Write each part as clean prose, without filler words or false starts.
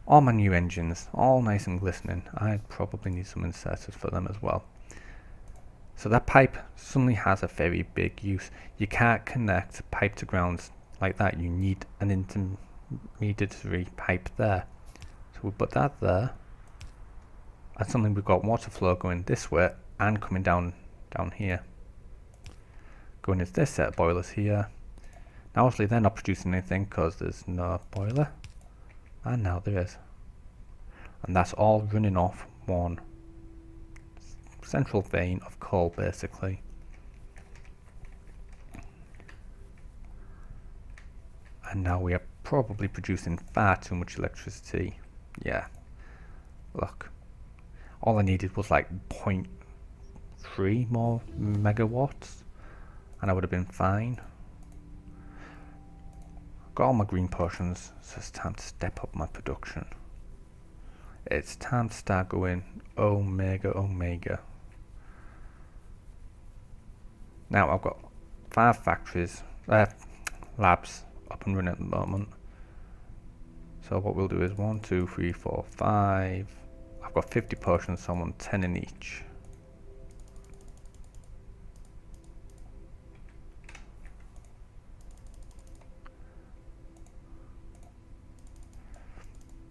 All my new engines, all nice and glistening. I probably need some inserters for them as well. So that pipe suddenly has a very big use. You can't connect pipe to grounds like that. You need an intermediary pipe there. So we put that there. And suddenly we've got water flow going this way and coming down here. Going into this set of boilers here. Now obviously they're not producing anything because there's no boiler. And now there is. And that's all running off one central vein of coal basically. And now we are probably producing far too much electricity. Yeah. Look. All I needed was like 0.3 more megawatts. And I would have been fine. Got all my green potions, so it's time to step up my production. It's time to start going omega. Now I've got 5 factories, labs up and running at the moment. So what we'll do is 1, 2, 3, 4, 5. I've got 50 potions, so I want 10 in each.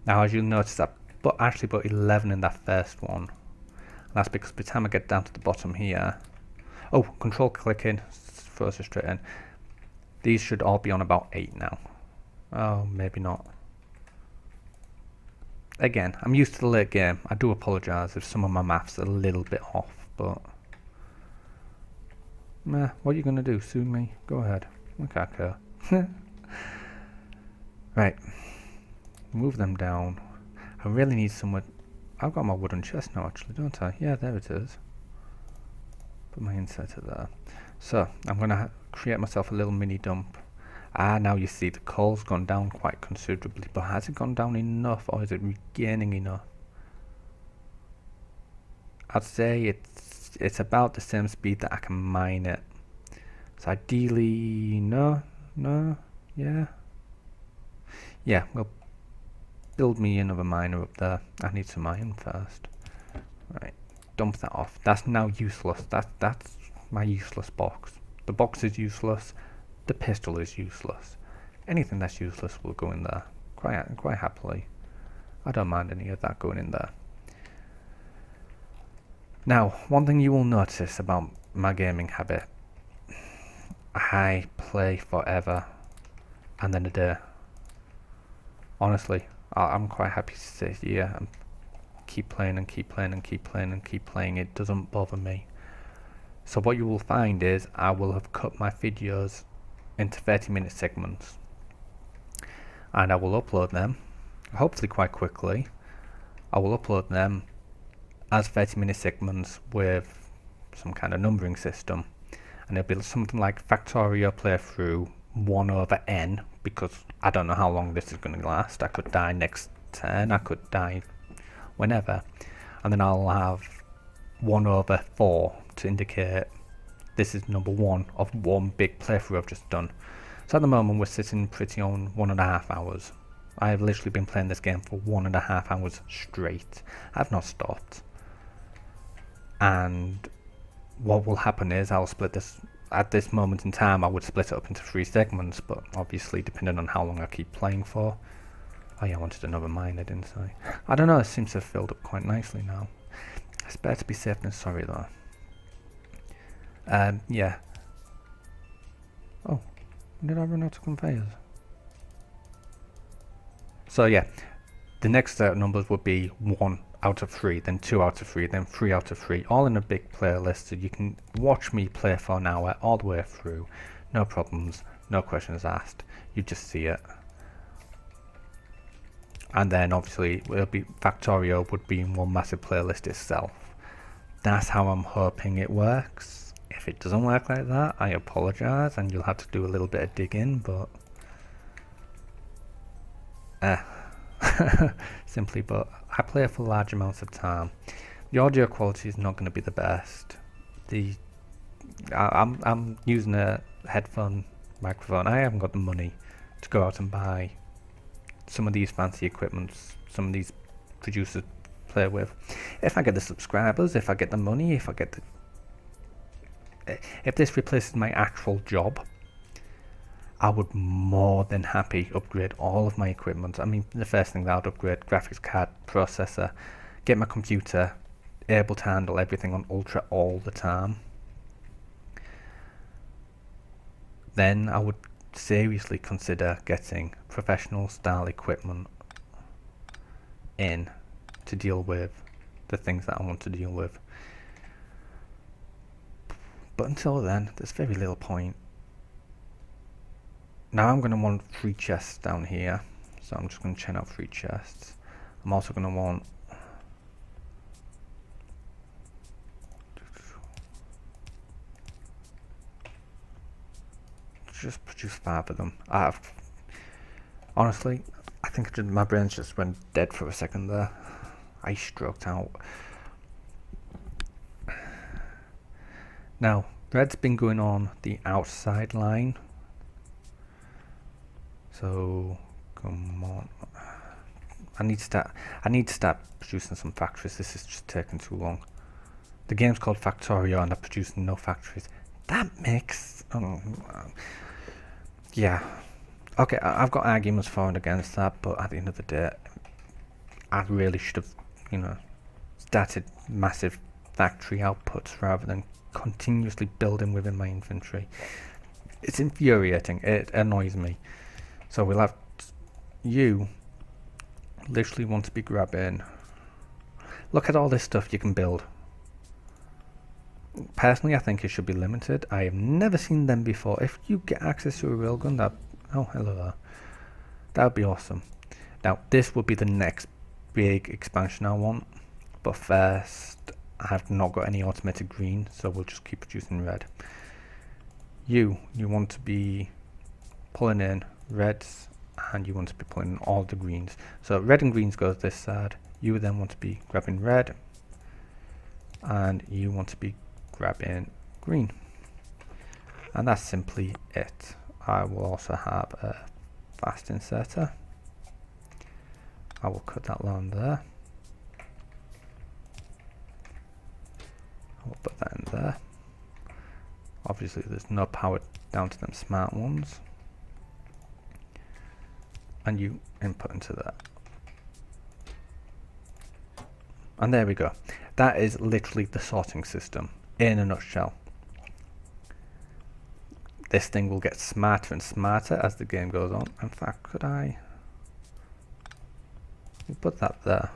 Now as you'll notice that actually put 11 in that first one. And that's because by the time I get down to the bottom here, oh, control clicking throws us straight in. These should all be on about 8 now. Oh, maybe not. Again, I'm used to the late game. I do apologise if some of my maths are a little bit off, but meh, what are you going to do? Sue me? Go ahead. I can't care. Right. Move them down. I really need somewhere. I've got my wooden chest now actually, don't I? Yeah, there it is. Put my inserter there. So I'm going to create myself a little mini dump. Now you see the coal's gone down quite considerably, but has it gone down enough or is it regaining enough? I'd say it's about the same speed that I can mine it. So ideally, no, yeah. Yeah, we'll build me another miner up there. I need some iron first. Right, dump that off. That's now useless. That's my useless box. The box is useless. The pistol is useless. Anything that's useless will go in there quite happily. I don't mind any of that going in there. Now, one thing you will notice about my gaming habit, I play forever and then a day. Honestly, I'm quite happy to sit here and keep playing and keep playing and keep playing and keep playing. It doesn't bother me. So what you will find is I will have cut my videos into 30-minute segments and I will upload them, hopefully quite quickly. I will upload them as 30-minute segments with some kind of numbering system, and it'll be something like Factorio playthrough 1/n, because I don't know how long this is going to last. I could die next turn, I could die whenever, and then I'll have 1/4 to indicate this is number 1 of one big playthrough I've just done. So at the moment we're sitting pretty on 1.5 hours. I have literally been playing this game for 1.5 hours straight. I've not stopped. And what will happen is I'll split this, at this moment in time I would split it up into 3 segments, but obviously depending on how long I keep playing for. Oh yeah, I wanted another miner, didn't I? I don't know, it seems to have filled up quite nicely now. It's better to be safe than sorry though. Yeah. Oh, did I run out of conveyors? So yeah, the next set of numbers would be 1 out of 3, then 2 out of 3, then 3 out of 3, all in a big playlist, so you can watch me play for an hour all the way through. No problems, no questions asked, you just see it. And then obviously it'll be Factorio would be in one massive playlist itself. That's how I'm hoping it works. If it doesn't work like that, I apologise and you'll have to do a little bit of digging, but simply put, I play for large amounts of time. The audio quality is not going to be the best. I'm using a headphone microphone. I haven't got the money to go out and buy some of these fancy equipments some of these producers play with. If I get the subscribers, if I get the money, if this replaces my actual job, I would more than happy upgrade all of my equipment. I mean, the first thing that I'd upgrade, graphics card, processor, get my computer able to handle everything on ultra all the time. Then I would seriously consider getting professional style equipment in to deal with the things that I want to deal with. But until then, there's very little point. Now I'm going to want 3 chests down here, so I'm just going to chain out 3 chests. I'm also going to want just produce 5 of them. Honestly, I think my brains just went dead for a second there. I stroked out. Now, red's been going on the outside line. So, come on. I need to start producing some factories. This is just taking too long. The game's called Factorio and I'm producing no factories. That makes... yeah. Okay, I've got arguments for and against that, but at the end of the day, I really should have, started massive factory outputs rather than continuously building within my inventory. It's infuriating. It annoys me. So we'll have you literally want to be grabbing. Look at all this stuff you can build. Personally, I think it should be limited. I have never seen them before. If you get access to a railgun, oh, hello there. That would be awesome. Now, this would be the next big expansion I want. But first, I have not got any automated green, so we'll just keep producing red. You want to be pulling in reds, and you want to be pulling in all the greens. So red and greens goes this side. You then want to be grabbing red, and you want to be grabbing green. And that's simply it. I will also have a fast inserter. I will cut that line there. I will put that in there. Obviously there's no power down to them smart ones. And you input into that. And there we go. That is literally the sorting system in a nutshell. This thing will get smarter and smarter as the game goes on. In fact, could I put that there?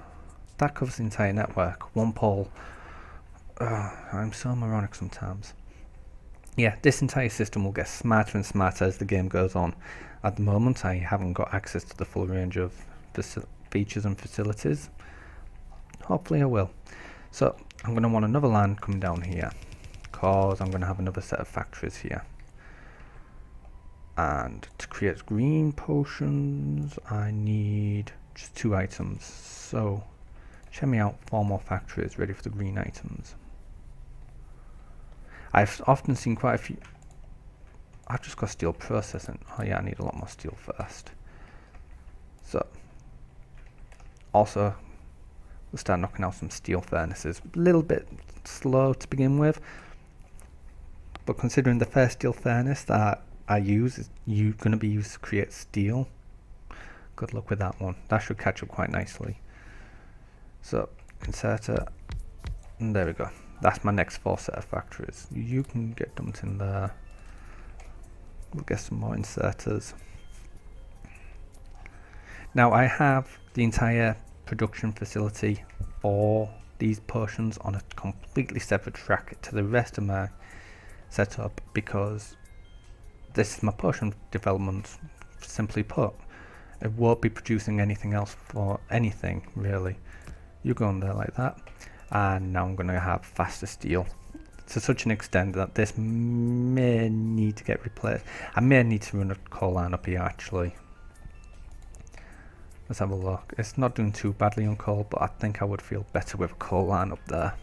That covers the entire network. One pole. I'm so moronic sometimes. Yeah, this entire system will get smarter and smarter as the game goes on. At the moment, I haven't got access to the full range of features and facilities. Hopefully I will. So I'm going to want another land coming down here, because I'm going to have another set of factories here. And to create green potions, I need just 2 items. So check me out, 4 more factories ready for the green items. I've often seen quite a few. I've just got steel processing. Oh yeah, I need a lot more steel first. So also we'll start knocking out some steel furnaces. A little bit slow to begin with, but considering the first steel furnace that I use is going to be used to create steel, good luck with that one. That should catch up quite nicely. So inserter, and there we go. That's my next 4 set of factories. You can get dumped in there. We'll get some more inserters. Now I have the entire production facility for these potions on a completely separate track to the rest of my setup, because this is my potion development, simply put. It won't be producing anything else for anything really. You go in there like that, and now I'm going to have faster steel to such an extent that this may need to get replaced. I may need to run a coal line up here actually. Let's have a look. It's not doing too badly on coal, but I think I would feel better with a coal line up there.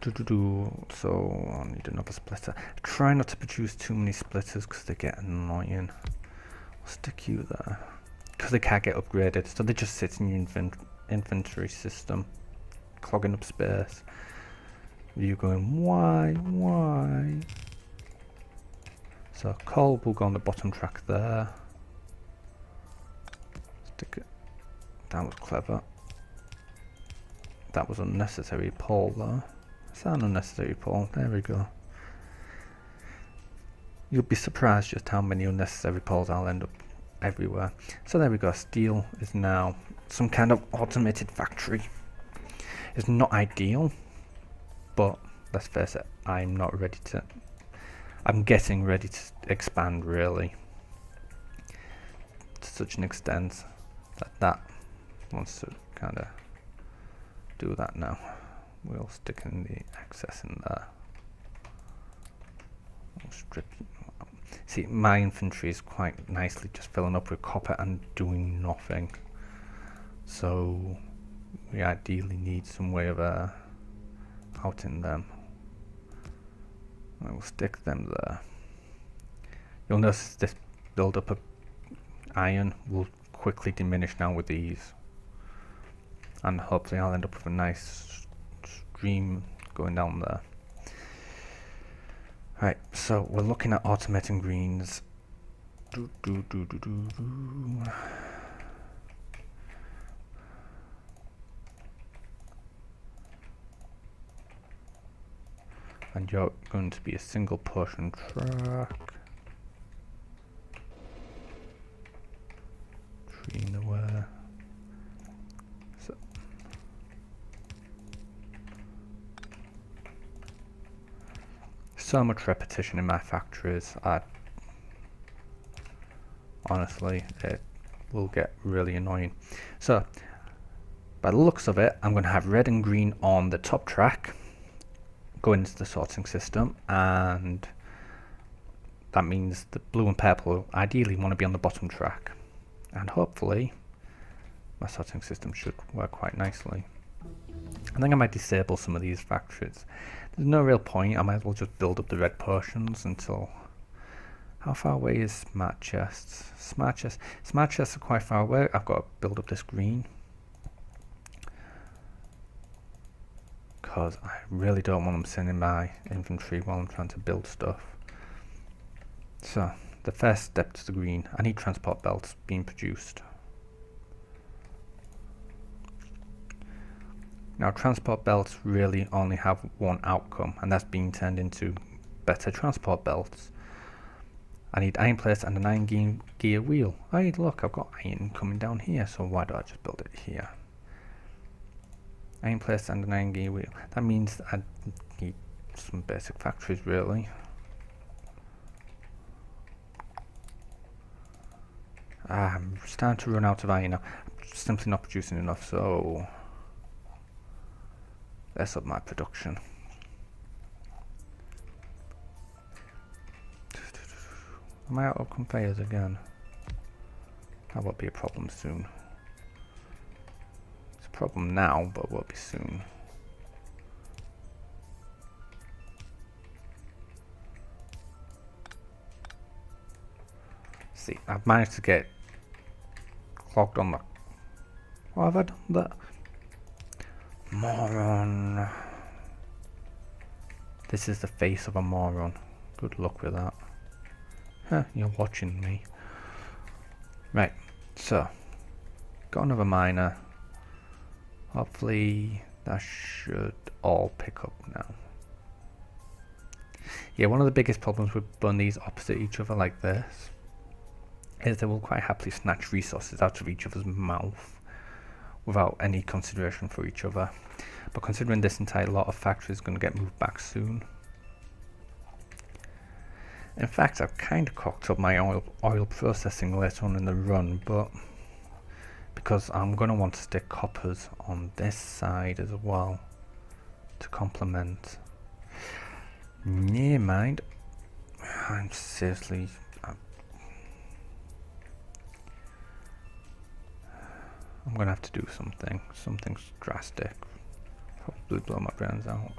So I need another splitter. Try not to produce too many splitters because they get annoying. I'll stick you there because they can't get upgraded, so they just sit in your inventory system, clogging up space. You going why? So coal will go on the bottom track there. Stick it. That was clever. That was unnecessary pole though. Is that an unnecessary pole? There we go. You'll be surprised just how many unnecessary poles I'll end up everywhere. So there we go. Steel is now some kind of automated factory. It's not ideal, but let's face it, I'm getting ready to expand really to such an extent that wants to kind of do that now. We'll stick in the excess in there. We'll strip. See, my infantry is quite nicely just filling up with copper and doing nothing. So we ideally need some way of outing them. I will stick them there. You'll notice this build up of iron will quickly diminish now with these. And hopefully I'll end up with a nice stream going down there. Right, so we're looking at automating greens. And you're going to be a single portion track. Tree aware. So much repetition in my factories. Honestly, it will get really annoying. So, by the looks of it, I'm going to have red and green on the top track, going into the sorting system, and that means the blue and purple ideally want to be on the bottom track. And hopefully, my sorting system should work quite nicely. I think I might disable some of these factories. There's no real point. I might as well just build up the red portions until... How far away is smart chests? Smart chests are quite far away. I've got to build up this green. Because I really don't want them sitting in my inventory while I'm trying to build stuff. So, the first step to the green. I need transport belts being produced. Now, transport belts really only have one outcome, and that's being turned into better transport belts. I need iron plates and an iron gear wheel. Hey, look, I've got iron coming down here, so why don't I just build it here? Iron plates and an iron gear wheel. That means I need some basic factories, really. I'm starting to run out of iron now. I'm simply not producing enough, so... Let's up my production. Am I out of conveyors again? That will be a problem soon. It's a problem now, but will be soon. See, I've managed to get clogged on the... Why have I done that? Moron. This is the face of a moron. Good luck with that. Huh, you're watching me. Right, so got another miner. Hopefully that should all pick up now. Yeah, one of the biggest problems with bunnies opposite each other like this is they will quite happily snatch resources out of each other's mouth without any consideration for each other. But considering this entire lot of factories is going to get moved back soon. In fact, I've kind of cocked up my oil processing later on in the run, but because I'm going to want to stick coppers on this side as well to complement. Never mind. I'm seriously... I'm going to have to do something drastic. Probably blow my brains out.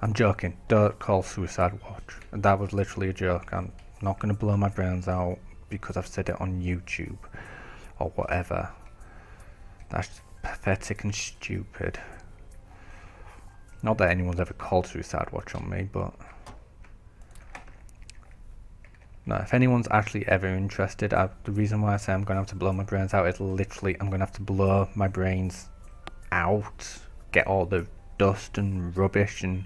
I'm joking. Don't call suicide watch. That was literally a joke. I'm not going to blow my brains out because I've said it on YouTube or whatever. That's pathetic and stupid. Not that anyone's ever called suicide watch on me, but no, if anyone's actually ever interested, the reason why I say I'm going to have to blow my brains out is literally I'm going to have to blow my brains out, get all the dust and rubbish and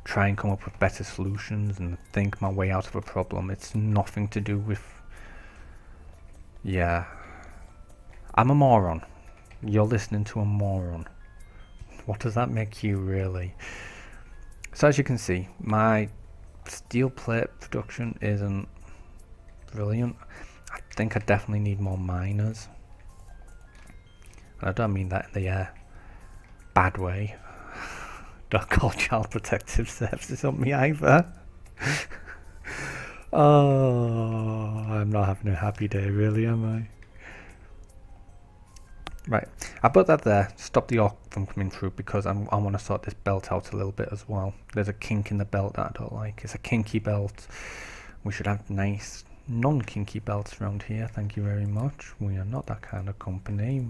try and come up with better solutions and think my way out of a problem. It's nothing to do with... Yeah. I'm a moron. You're listening to a moron. What does that make you, really? So as you can see, my steel plate production isn't brilliant. I think I definitely need more miners. And I don't mean that in the bad way. Don't call Child Protective Services on me either. Oh, I'm not having a happy day, really, am I? Right, I put that there, stop the arc from coming through because I want to sort this belt out a little bit as well. There's a kink in the belt that I don't like. It's a kinky belt. We should have nice non-kinky belts around here, thank you very much. We are not that kind of company.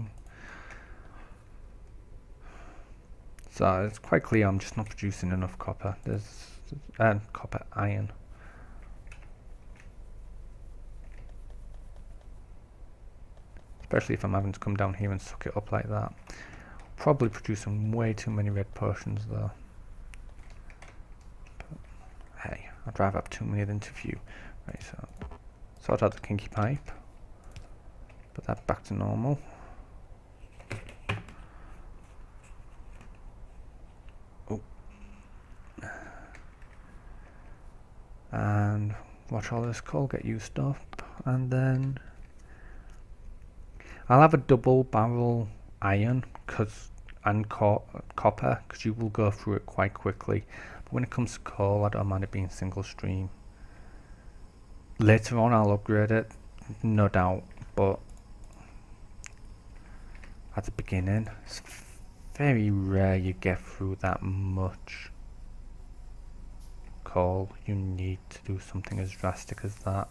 So it's quite clear I'm just not producing enough copper. There's copper iron. Especially if I'm having to come down here and suck it up like that. Probably producing way too many red potions though. But hey, I'd rather have too many than too few. Right, so sort out the kinky pipe. Put that back to normal. And watch all this coal get used up, and then I'll have a double barrel iron and copper because you will go through it quite quickly. But when it comes to coal, I don't mind it being single stream. Later on I'll upgrade it, no doubt, but at the beginning it's very rare you get through that much coal. You need to do something as drastic as that.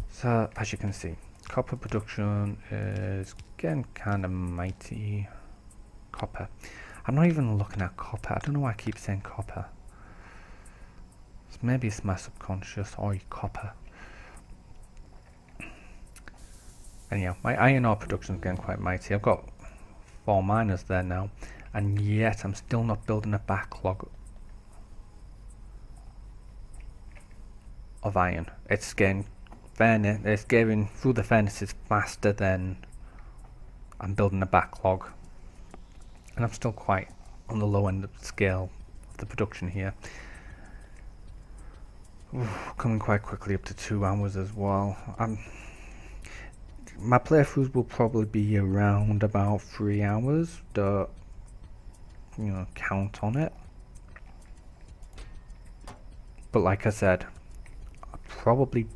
So as you can see, copper production is getting kind of mighty. Copper. I'm not even looking at copper. I don't know why I keep saying copper. Maybe it's my subconscious or copper. Anyhow, my iron ore production is getting quite mighty. I've got 4 miners there now, and yet I'm still not building a backlog of iron. It's getting through the furnaces faster than I'm building a backlog, and I'm still quite on the low end of the scale of the production here. Coming quite quickly up to 2 hours as well. My playthroughs will probably be around about 3 hours. Don't count on it. But like I said, I'll probably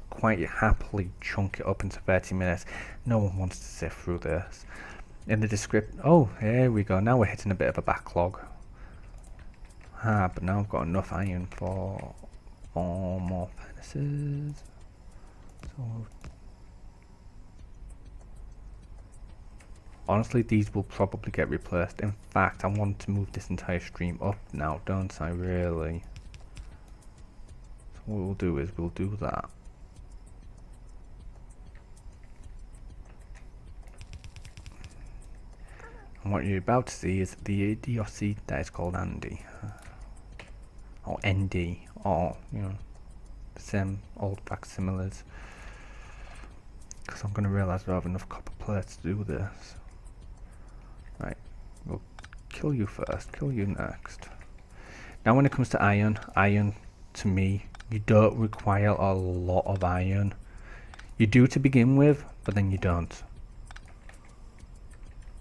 quite happily chunk it up into 30 minutes. No one wants to sit through this. In the description, oh, here we go. Now we're hitting a bit of a backlog. But now I've got enough iron for 4 more furnaces. So honestly, these will probably get replaced. In fact, I want to move this entire stream up now, don't I, really? So what we'll do is we'll do that. And what you're about to see is the idiocy that is called Andy. Or ND, or, the same old facsimiles. Because I'm going to realise I have enough copper plates to do this. Right, we'll kill you first, kill you next. Now when it comes to iron, to me, you don't require a lot of iron. You do to begin with, but then you don't.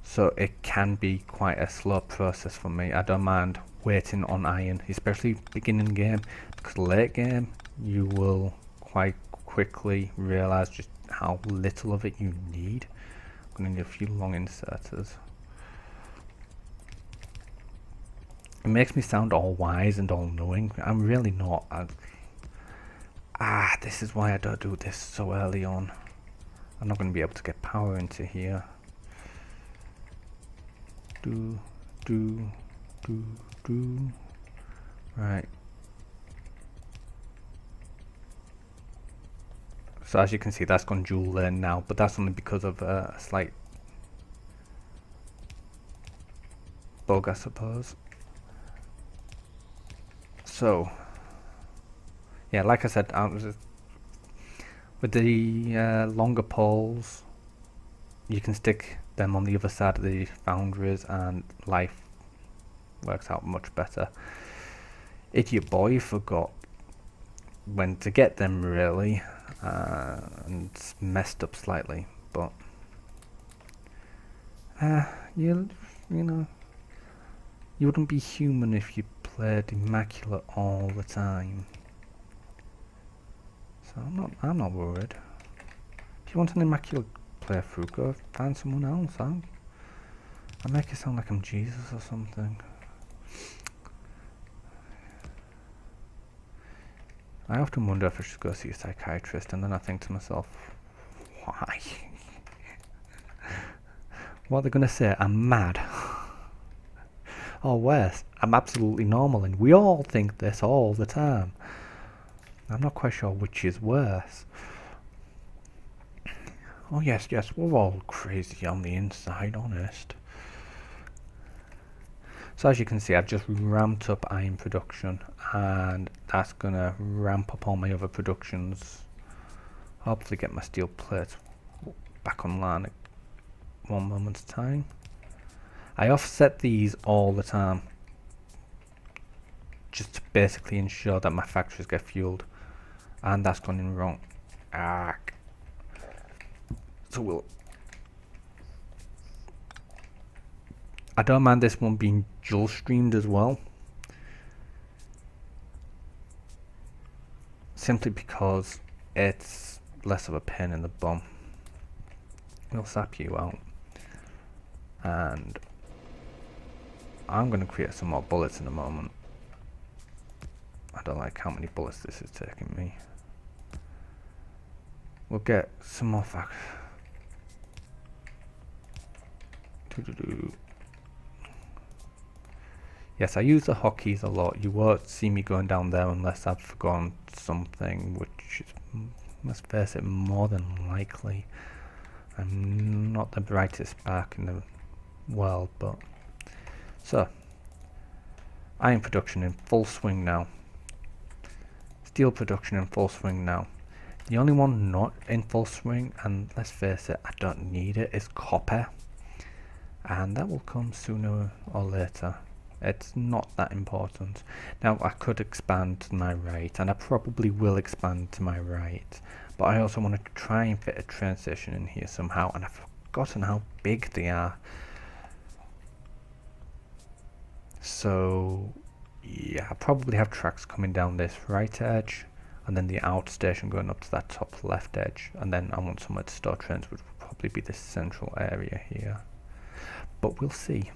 So it can be quite a slow process for me. I don't mind waiting on iron, especially beginning game, because late game you will quite quickly realise just how little of it you need. I'm going to need a few long inserters. It makes me sound all wise and all knowing. I'm really not. This is why I don't do this so early on. I'm not going to be able to get power into here. Do. Right. So as you can see, that's gone dual lane now, but that's only because of a slight bug, I suppose. So, yeah, like I said, with the longer poles, you can stick them on the other side of the foundries and life works out much better. Idiot boy forgot when to get them, really, and messed up slightly, but you know, you wouldn't be human if you played immaculate all the time. So I'm not worried. If you want an immaculate playthrough, go find someone else. I make it sound like I'm Jesus or something. I often wonder if I should go see a psychiatrist, and then I think to myself, why? What are they going to say? I'm mad. Or worse, I'm absolutely normal, and we all think this all the time. I'm not quite sure which is worse. Oh yes, we're all crazy on the inside, honest. So as you can see, I've just ramped up iron production, and that's gonna ramp up all my other productions. Hopefully get my steel plates back online at one moment's time. I offset these all the time, just to basically ensure that my factories get fueled, and that's gone in wrong. So I don't mind this one being dual streamed as well, simply because it's less of a pain in the bum. We'll sap you out, and I'm going to create some more bullets in a moment. I don't like how many bullets this is taking me. We'll get some more Yes, I use the hotkeys a lot. You won't see me going down there unless I've forgotten something, which is, let's face it, more than likely. I'm not the brightest spark in the world, but... So, iron production in full swing now. Steel production in full swing now. The only one not in full swing, and let's face it, I don't need it, is copper. And that will come sooner or later. It's not that important. Now I could expand to my right, and I probably will expand to my right, but I also want to try and fit a train station in here somehow, and I've forgotten how big they are. So yeah, I probably have tracks coming down this right edge, and then the outstation going up to that top left edge, and then I want somewhere to store trains, which will probably be this central area here. But we'll see.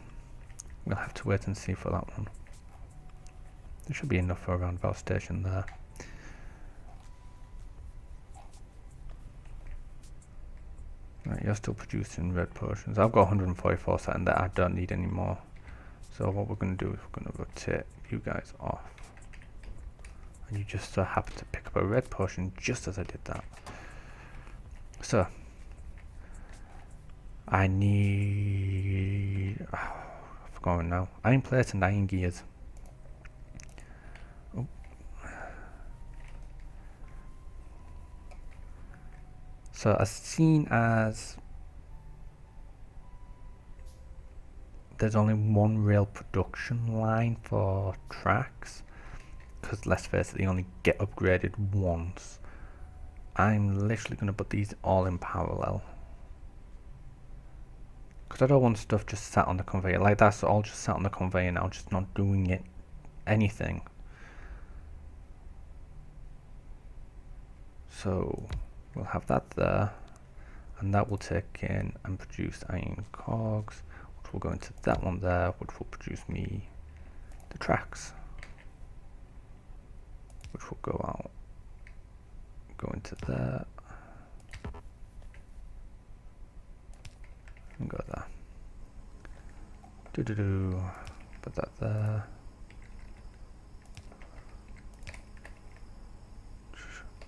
We'll have to wait and see for that one. There should be enough for a roundabout station there. Right, you're still producing red potions. I've got 144 sitting there. I don't need any more. So what we're going to do is we're going to rotate you guys off. And you just so happen to pick up a red potion just as I did that. So I need... I've forgotten now. Iron plates and iron gears. Oh. So as seen as there's only one real production line for tracks, because let's face it, they only get upgraded once. I'm literally going to put these all in parallel, because I don't want stuff just sat on the conveyor. Like that's all just sat on the conveyor now, just not doing it anything. So we'll have that there, and that will take in and produce iron cogs, which will go into that one there, which will produce me the tracks, which will go out, go into there, and go there. Put that there.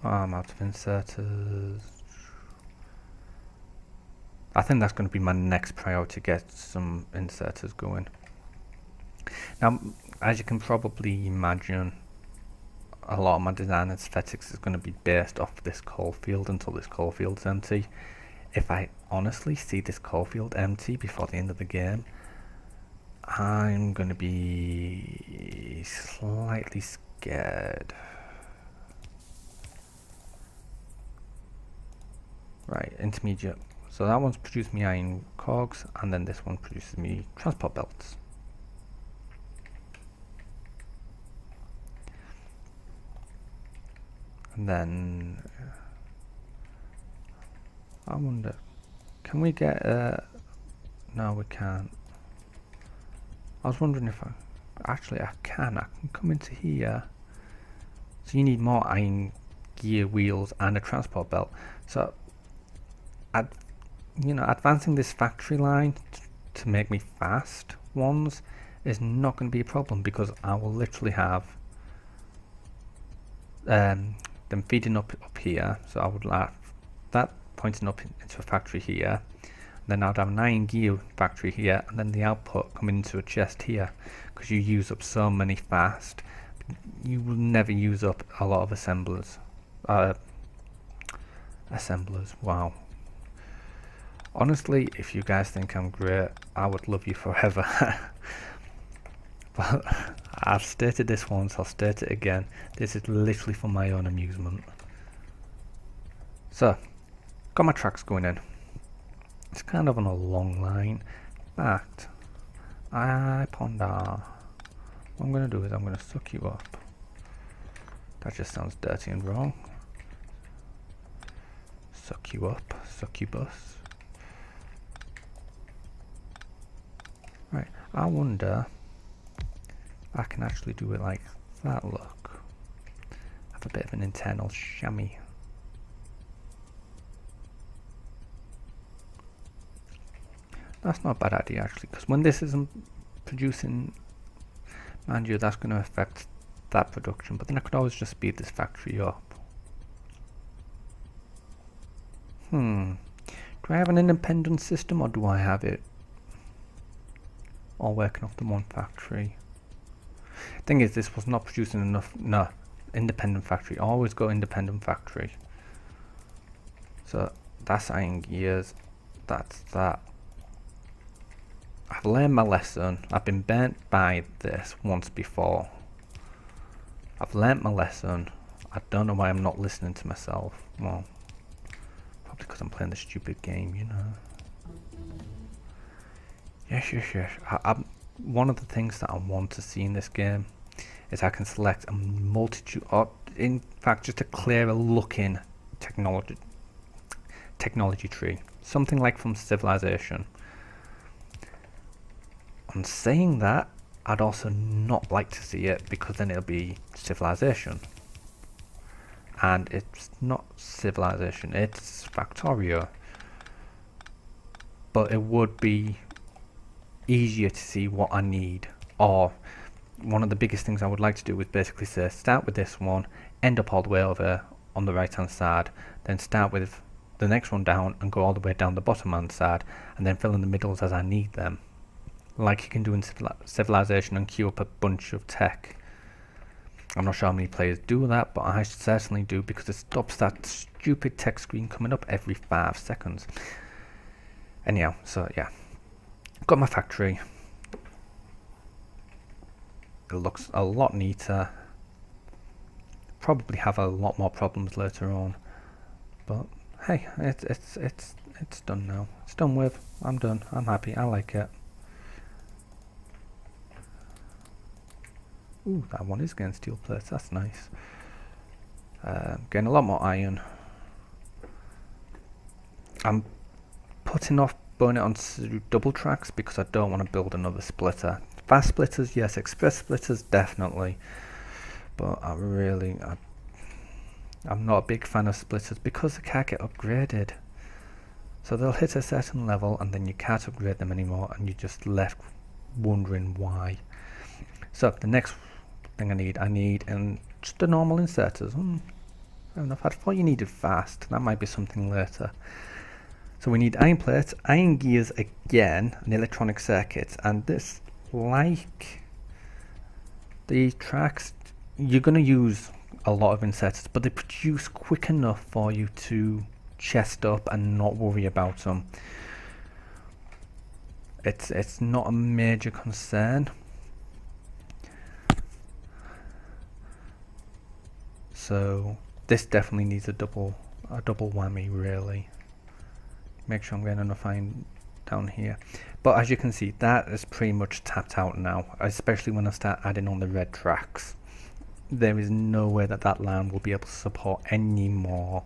Oh, I'm out of inserters. I think that's going to be my next priority, get some inserters going. Now, as you can probably imagine, a lot of my design aesthetics is going to be based off this coal field until this coal field's empty. If I honestly see this coal field empty before the end of the game, I'm going to be slightly scared. Right, intermediate. So that one's produced me iron cogs, and then this one produces me transport belts. And then I wonder, can we get no, we can't. I was wondering if I can come into here. So you need more iron gear wheels and a transport belt. So advancing this factory line to make me fast ones is not going to be a problem, because I will literally have them feeding up here. So I would have that pointing up into a factory here, then I'd have an iron gear factory here, and then the output coming into a chest here, because you use up so many fast. You will never use up a lot of assemblers. Wow. Honestly, if you guys think I'm great, I would love you forever. But I've stated this once, I'll state it again. This is literally for my own amusement. So, got my tracks going in. It's kind of on a long line. In fact, I ponder. What I'm going to do is I'm going to suck you up. That just sounds dirty and wrong. Suck you up, succubus. Right, I wonder if I can actually do it like that, look. Have a bit of an internal chamois. That's not a bad idea actually, because when this isn't producing, mind you, that's going to affect that production, but then I could always just speed this factory up. Do I have an independent system, or do I have it all working off the one factory? Thing is, this was not producing enough. No, independent factory. Always go independent factory. So that's iron gears. That's that. I've learned my lesson. I've been burnt by this once before. I've learnt my lesson. I don't know why I'm not listening to myself. Well, probably because I'm playing the stupid game, you know. Yes. One of the things that I want to see in this game is I can select a multitude, or in fact just a clearer looking technology tree. Something like from Civilization. On saying that, I'd also not like to see it, because then it'll be Civilization. And it's not Civilization, it's Factorio. But it would be easier to see what I need. Or one of the biggest things I would like to do is basically say, start with this one, end up all the way over on the right hand side, then start with the next one down and go all the way down the bottom hand side, and then fill in the middles as I need them. Like you can do in Civilization, and queue up a bunch of tech. I'm not sure how many players do that, but I certainly do, because it stops that stupid tech screen coming up every 5 seconds. Anyhow, so yeah. Got my factory. It looks a lot neater. Probably have a lot more problems later on. But hey, it's done now. It's done with. I'm done. I'm happy. I like it. Ooh, that one is getting steel plates, that's nice. Getting a lot more iron. I'm putting off burning it on double tracks because I don't want to build another splitter. Fast splitters, yes. Express splitters, definitely. But I'm not a big fan of splitters because they can't get upgraded. So they'll hit a certain level and then you can't upgrade them anymore and you're just left wondering why. So the next thing I need just the normal inserters. Fair enough. I thought you needed fast. That might be something later. So we need iron plates, iron gears again, and electronic circuits. And this, like the tracks, you're going to use a lot of inserters, but they produce quick enough for you to chest up and not worry about them. It's not a major concern. So this definitely needs a double whammy, really. Make sure I'm getting enough iron down here. But as you can see, that is pretty much tapped out now, especially when I start adding on the red tracks. There is no way that line will be able to support any more